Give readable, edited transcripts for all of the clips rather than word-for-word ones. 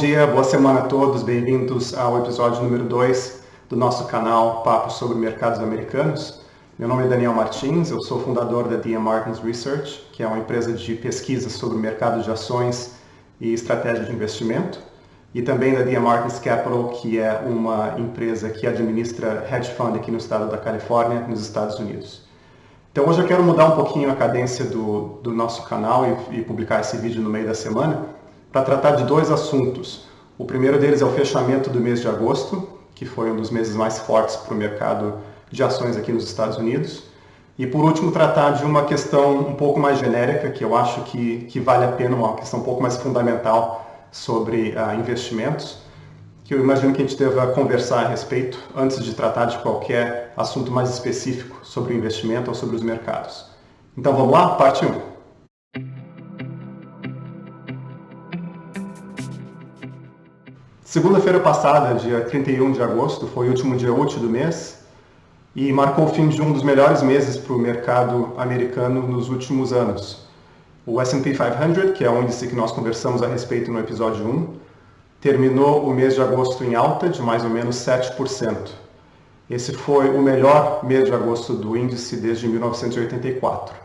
dia, boa semana a todos, bem-vindos ao episódio número 2 do nosso canal Papo sobre Mercados Americanos. Meu nome é Daniel Martins, eu sou fundador da D.M. Martins Research, que é uma empresa de pesquisa sobre o mercado de ações e estratégia de investimento, e também da D.M. Martins Capital, que é uma empresa que administra hedge fund aqui no estado da Califórnia, nos Estados Unidos. Então hoje eu quero mudar um pouquinho a cadência do nosso canal e publicar esse vídeo no meio da semana, para tratar de dois assuntos. O primeiro deles é o fechamento do mês de agosto, que foi um dos meses mais fortes para o mercado de ações aqui nos Estados Unidos. E por último, tratar de uma questão um pouco mais genérica, que eu acho que vale a pena, uma questão um pouco mais fundamental sobre investimentos, que eu imagino que a gente deva conversar a respeito antes de tratar de qualquer assunto mais específico sobre o investimento ou sobre os mercados. Então vamos lá? Parte 1. Segunda-feira passada, dia 31 de agosto, foi o último dia útil do mês e marcou o fim de um dos melhores meses para o mercado americano nos últimos anos. O S&P 500, que é o índice que nós conversamos a respeito no episódio 1, terminou o mês de agosto em alta de mais ou menos 7%. Esse foi o melhor mês de agosto do índice desde 1984.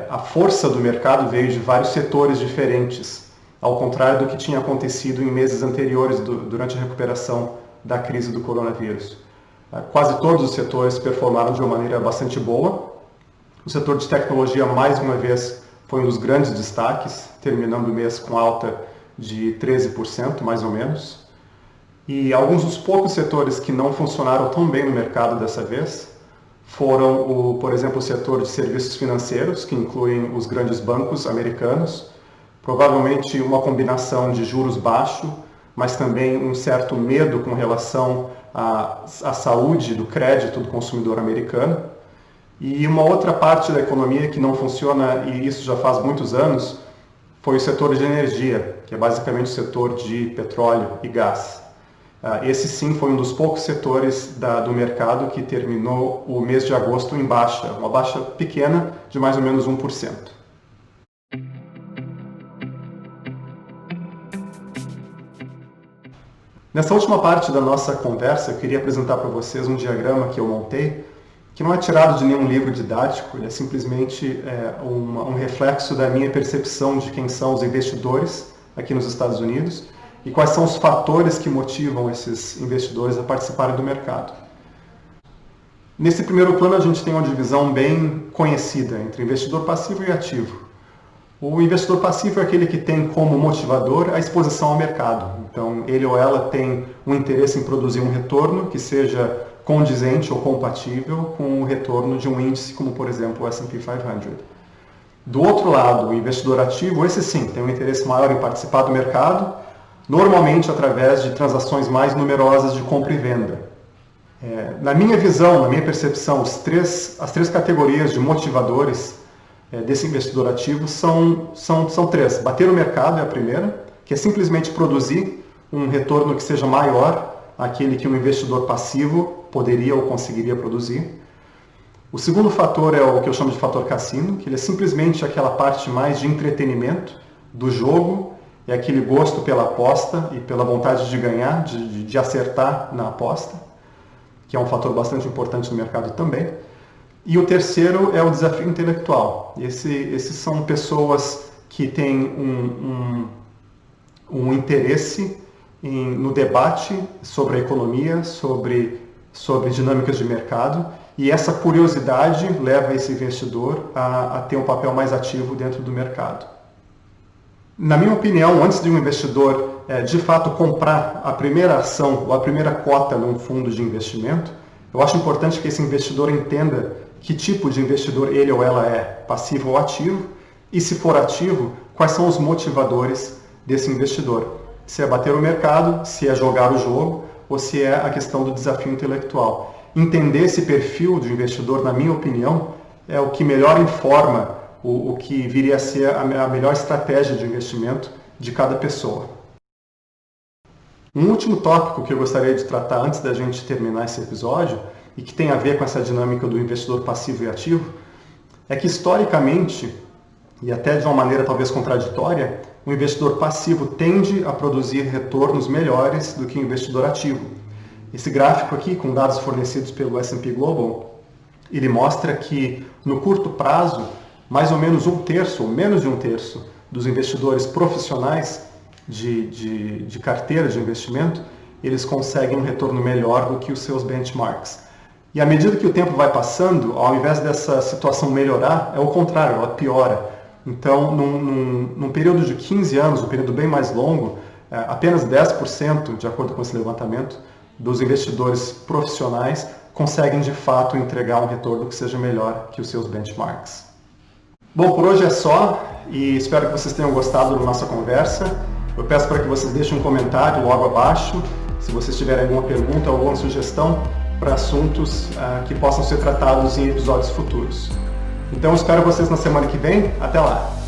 A força do mercado veio de vários setores diferentes, ao contrário do que tinha acontecido em meses anteriores durante a recuperação da crise do coronavírus. Quase todos os setores performaram de uma maneira bastante boa. O setor de tecnologia, mais uma vez, foi um dos grandes destaques, terminando o mês com alta de 13%, mais ou menos. E alguns dos poucos setores que não funcionaram tão bem no mercado dessa vez foram, por exemplo, o setor de serviços financeiros, que incluem os grandes bancos americanos, provavelmente uma combinação de juros baixos, mas também um certo medo com relação à saúde do crédito do consumidor americano. E uma outra parte da economia que não funciona, e isso já faz muitos anos, foi o setor de energia, que é basicamente o setor de petróleo e gás. Esse sim foi um dos poucos setores do mercado que terminou o mês de agosto em baixa, uma baixa pequena de mais ou menos 1%. Nessa última parte da nossa conversa, eu queria apresentar para vocês um diagrama que eu montei, que não é tirado de nenhum livro didático, ele é simplesmente um reflexo da minha percepção de quem são os investidores aqui nos Estados Unidos e quais são os fatores que motivam esses investidores a participarem do mercado. Nesse primeiro plano, a gente tem uma divisão bem conhecida entre investidor passivo e ativo. O investidor passivo é aquele que tem como motivador a exposição ao mercado. Então, ele ou ela tem um interesse em produzir um retorno que seja condizente ou compatível com o retorno de um índice como, por exemplo, o S&P 500. Do outro lado, o investidor ativo, esse sim, tem um interesse maior em participar do mercado, normalmente através de transações mais numerosas de compra e venda. Na minha visão, na minha percepção, as três categorias de motivadores desse investidor ativo são três. Bater no mercado é a primeira, que é simplesmente produzir um retorno que seja maior àquele que um investidor passivo poderia ou conseguiria produzir. O segundo fator é o que eu chamo de fator cassino, que ele é simplesmente aquela parte mais de entretenimento do jogo, é aquele gosto pela aposta e pela vontade de ganhar, de acertar na aposta, que é um fator bastante importante no mercado também. E o terceiro é o desafio intelectual. Esses são pessoas que têm um interesse no debate sobre a economia, sobre dinâmicas de mercado, e essa curiosidade leva esse investidor a ter um papel mais ativo dentro do mercado. Na minha opinião, antes de um investidor de fato comprar a primeira ação ou a primeira cota num fundo de investimento, eu acho importante que esse investidor entenda que tipo de investidor ele ou ela é, passivo ou ativo, e se for ativo, quais são os motivadores desse investidor. Se é bater o mercado, se é jogar o jogo, ou se é a questão do desafio intelectual. Entender esse perfil de investidor, na minha opinião, é o que melhor informa o que viria a ser a melhor estratégia de investimento de cada pessoa. Um último tópico que eu gostaria de tratar antes da gente terminar esse episódio, e que tem a ver com essa dinâmica do investidor passivo e ativo, é que historicamente e até de uma maneira talvez contraditória, o investidor passivo tende a produzir retornos melhores do que o investidor ativo. Esse gráfico aqui, com dados fornecidos pelo S&P Global, ele mostra que no curto prazo, mais ou menos um terço, ou menos de um terço, dos investidores profissionais de carteira de investimento, eles conseguem um retorno melhor do que os seus benchmarks. E à medida que o tempo vai passando, ao invés dessa situação melhorar, é o contrário, ela piora. Então, num período de 15 anos, um período bem mais longo, apenas 10%, de acordo com esse levantamento, dos investidores profissionais conseguem de fato entregar um retorno que seja melhor que os seus benchmarks. Bom, por hoje é só e espero que vocês tenham gostado da nossa conversa. Eu peço para que vocês deixem um comentário logo abaixo, se vocês tiverem alguma pergunta ou alguma sugestão para assuntos que possam ser tratados em episódios futuros. Então, espero vocês na semana que vem. Até lá!